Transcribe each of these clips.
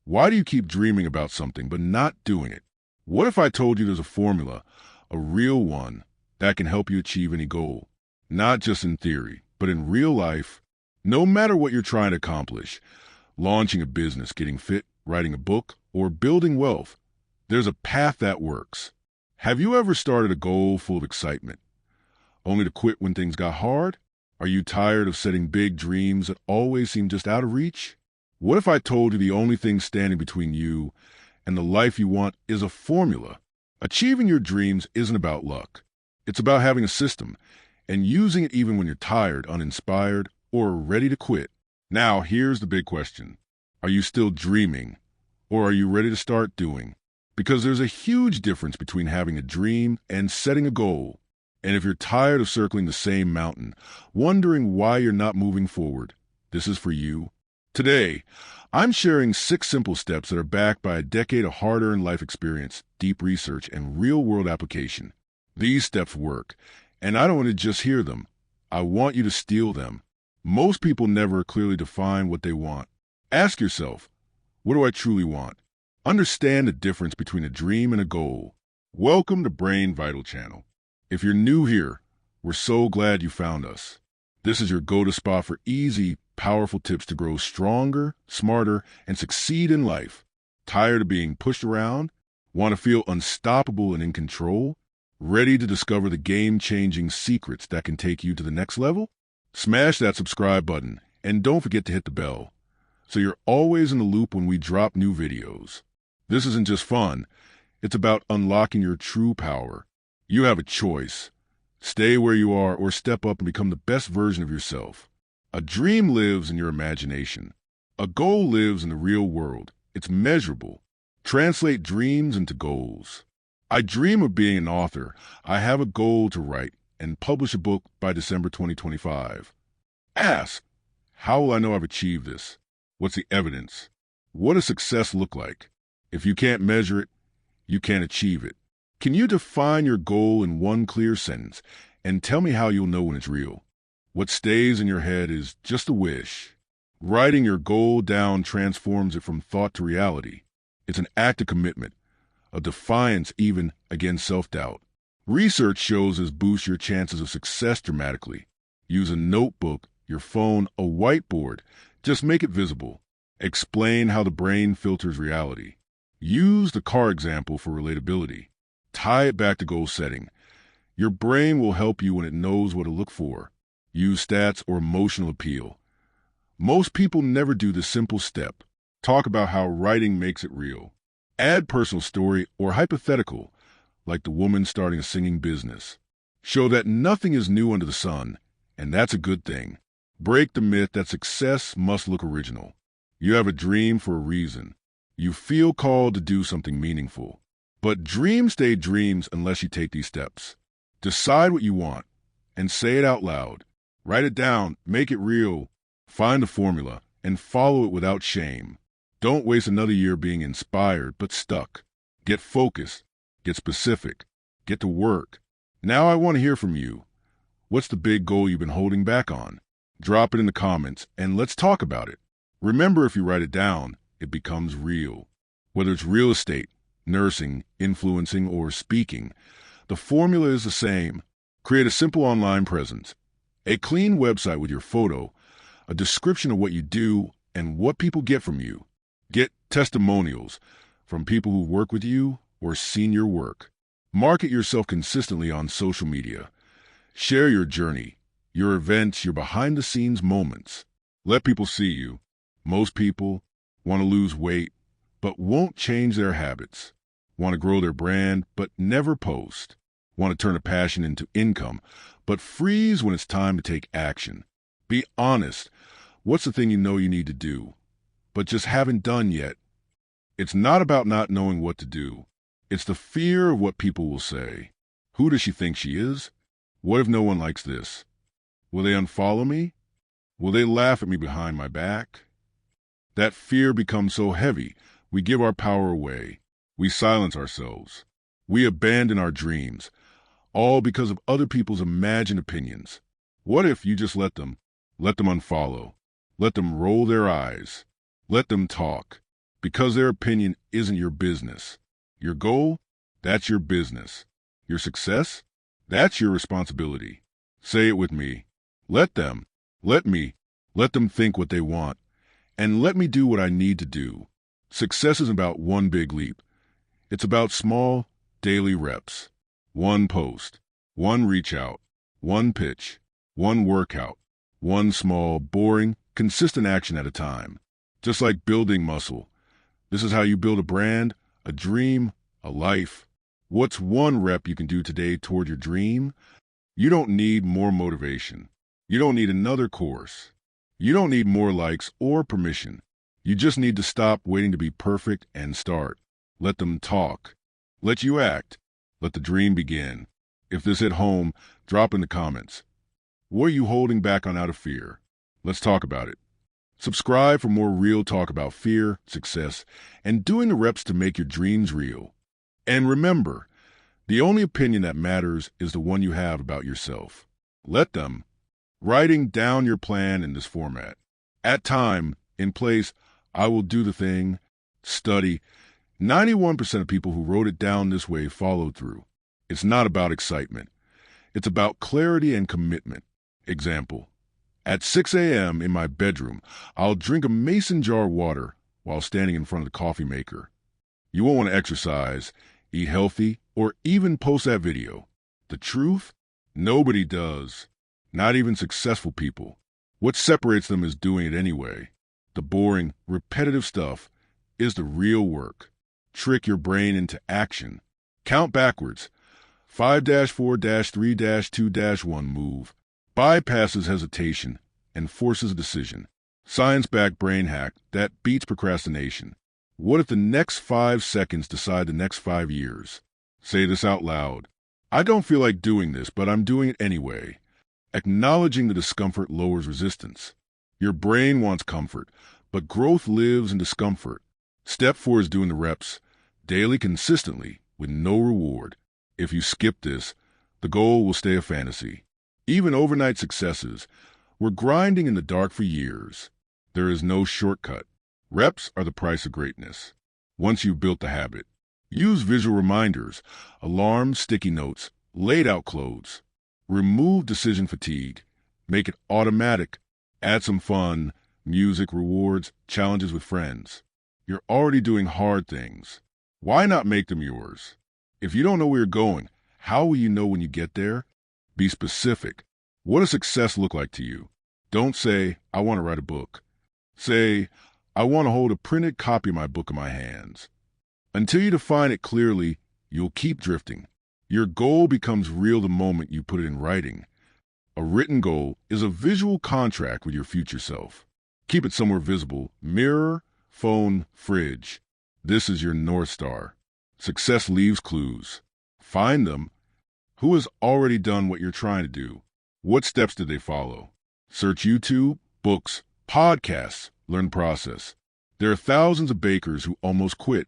Why do you keep dreaming about something but not doing it? What if I told you there's a formula, a real one, that can help you achieve any goal? Not just in theory, but in real life. No matter what you're trying to accomplish, launching a business, getting fit, writing a book, or building wealth, there's a path that works. Have you ever started a goal full of excitement, only to quit when things got hard? Are you tired of setting big dreams that always seem just out of reach? What if I told you the only thing standing between you and the life you want is a formula? Achieving your dreams isn't about luck. It's about having a system and using it even when you're tired, uninspired, or ready to quit. Now, here's the big question. Are you still dreaming, or are you ready to start doing? Because there's a huge difference between having a dream and setting a goal. And if you're tired of circling the same mountain, wondering why you're not moving forward, this is for you. Today, I'm sharing 6 simple steps that are backed by a decade of hard-earned life experience, deep research, and real-world application. These steps work, and I don't want to just hear them. I want you to steal them. Most people never clearly define what they want. Ask yourself, what do I truly want? Understand the difference between a dream and a goal. Welcome to Brain Vital Channel. If you're new here, we're so glad you found us. This is your go-to spot for easy, powerful tips to grow stronger, smarter, and succeed in life. Tired of being pushed around? Want to feel unstoppable and in control? Ready to discover the game-changing secrets that can take you to the next level? Smash that subscribe button and don't forget to hit the bell so you're always in the loop when we drop new videos. This isn't just fun. It's about unlocking your true power. You have a choice. Stay where you are or step up and become the best version of yourself. A dream lives in your imagination. A goal lives in the real world. It's measurable. Translate dreams into goals. I dream of being an author. I have a goal to write and publish a book by December 2025. Ask, how will I know I've achieved this? What's the evidence? What does success look like? If you can't measure it, you can't achieve it. Can you define your goal in one clear sentence and tell me how you'll know when it's real? What stays in your head is just a wish. Writing your goal down transforms it from thought to reality. It's an act of commitment, a defiance even against self-doubt. Research shows this boosts your chances of success dramatically. Use a notebook, your phone, a whiteboard. Just make it visible. Explain how the brain filters reality. Use the car example for relatability. Tie it back to goal setting. Your brain will help you when it knows what to look for. Use stats or emotional appeal. Most people never do the simple step. Talk about how writing makes it real. Add personal story or hypothetical, like the woman starting a singing business. Show that nothing is new under the sun, and that's a good thing. Break the myth that success must look original. You have a dream for a reason. You feel called to do something meaningful. But dreams stay dreams unless you take these steps. Decide what you want and say it out loud. Write it down, make it real. Find a formula and follow it without shame. Don't waste another year being inspired but stuck. Get focused. Get specific. Get to work. Now I want to hear from you. What's the big goal you've been holding back on? Drop it in the comments and let's talk about it. Remember, if you write it down, it becomes real. Whether it's real estate, nursing, influencing, or speaking, the formula is the same. Create a simple online presence, a clean website with your photo, a description of what you do and what people get from you. Get testimonials from people who work with you or seen your work. Market yourself consistently on social media. Share your journey, your events, your behind-the-scenes moments. Let people see you. Most people want to lose weight, but won't change their habits. Want to grow their brand, but never post. Want to turn a passion into income, but freeze when it's time to take action. Be honest. What's the thing you know you need to do, but just haven't done yet? It's not about not knowing what to do. It's the fear of what people will say. Who does she think she is? What if no one likes this? Will they unfollow me? Will they laugh at me behind my back? That fear becomes so heavy, we give our power away. We silence ourselves. We abandon our dreams, all because of other people's imagined opinions. What if you just let them unfollow? Let them roll their eyes. Let them talk. because their opinion isn't your business. Your goal? That's your business. Your success? That's your responsibility. Say it with me. Let them, let me, let them think what they want, and let me do what I need to do. Success isn't about one big leap. It's about small, daily reps. One post, one reach out, one pitch, one workout, one small, boring, consistent action at a time. Just like building muscle. This is how you build a brand, a dream, a life. What's one rep you can do today toward your dream? You don't need more motivation. You don't need another course. You don't need more likes or permission. You just need to stop waiting to be perfect and start. Let them talk. Let you act. Let the dream begin. If this hit home, drop in the comments. What are you holding back on out of fear? Let's talk about it. Subscribe for more real talk about fear, success, and doing the reps to make your dreams real. And remember, the only opinion that matters is the one you have about yourself. Let them. Writing down your plan in this format. At time, in place, I will do the thing. Study. 91% of people who wrote it down this way followed through. It's not about excitement. It's about clarity and commitment. Example. At 6 a.m. in my bedroom, I'll drink a mason jar of water while standing in front of the coffee maker. You won't want to exercise, eat healthy, or even post that video. The truth? Nobody does. Not even successful people. What separates them is doing it anyway. The boring, repetitive stuff is the real work. Trick your brain into action. Count backwards. 5-4-3-2-1 move. Bypasses hesitation and forces a decision. Science-backed brain hack that beats procrastination. What if the next 5 seconds decide the next 5 years? Say this out loud. I don't feel like doing this, but I'm doing it anyway. Acknowledging the discomfort lowers resistance. Your brain wants comfort, but growth lives in discomfort. Step 4 is doing the reps, daily consistently, with no reward. If you skip this, the goal will stay a fantasy. Even overnight successes, we're grinding in the dark for years. There is no shortcut. Reps are the price of greatness. Once you've built the habit, use visual reminders, alarms, sticky notes, laid out clothes. Remove decision fatigue. Make it automatic. Add some fun, music, rewards, challenges with friends. You're already doing hard things. Why not make them yours? If you don't know where you're going, how will you know when you get there? Be specific. What does success look like to you? Don't say, I want to write a book. Say, I want to hold a printed copy of my book in my hands. Until you define it clearly, you'll keep drifting. Your goal becomes real the moment you put it in writing. A written goal is a visual contract with your future self. Keep it somewhere visible. Mirror, phone, fridge. This is your North Star. Success leaves clues. Find them. Who has already done what you're trying to do? What steps did they follow? Search YouTube, books, podcasts, learn the process. There are thousands of bakers who almost quit,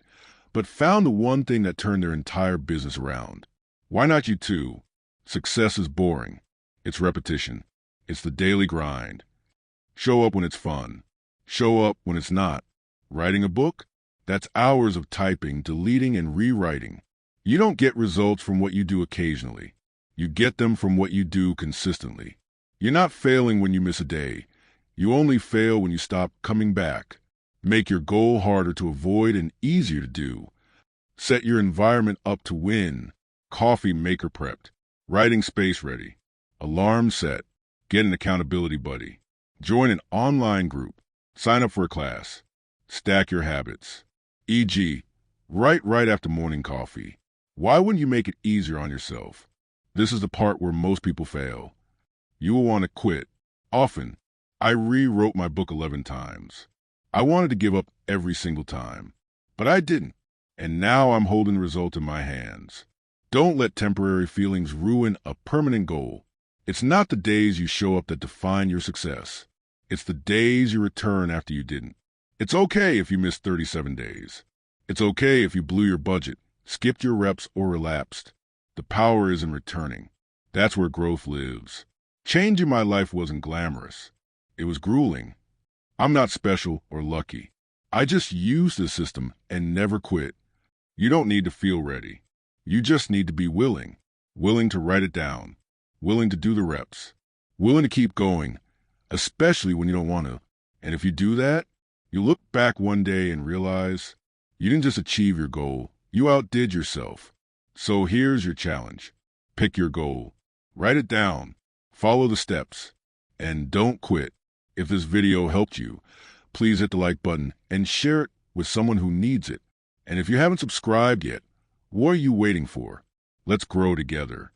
but found the one thing that turned their entire business around. Why not you too? Success is boring. It's repetition. It's the daily grind. Show up when it's fun. Show up when it's not. Writing a book? That's hours of typing, deleting, and rewriting. You don't get results from what you do occasionally. You get them from what you do consistently. You're not failing when you miss a day. You only fail when you stop coming back. Make your goal harder to avoid and easier to do. Set your environment up to win. Coffee maker prepped. Writing space ready. Alarm set. Get an accountability buddy. Join an online group. Sign up for a class. Stack your habits. E.g., write right after morning coffee. Why wouldn't you make it easier on yourself? This is the part where most people fail. You will want to quit. Often, I rewrote my book 11 times. I wanted to give up every single time, but I didn't. And now I'm holding the result in my hands. Don't let temporary feelings ruin a permanent goal. It's not the days you show up that define your success. It's the days you return after you didn't. It's okay if you missed 37 days. It's okay if you blew your budget, skipped your reps, or relapsed. The power is in returning. That's where growth lives. Changing my life wasn't glamorous. It was grueling. I'm not special or lucky. I just use this system and never quit. You don't need to feel ready. You just need to be willing. Willing to write it down. Willing to do the reps. Willing to keep going, especially when you don't want to. And if you do that, you look back one day and realize you didn't just achieve your goal, you outdid yourself. So here's your challenge. Pick your goal. Write it down. Follow the steps. And don't quit. If this video helped you, please hit the like button and share it with someone who needs it. And if you haven't subscribed yet, what are you waiting for? Let's grow together.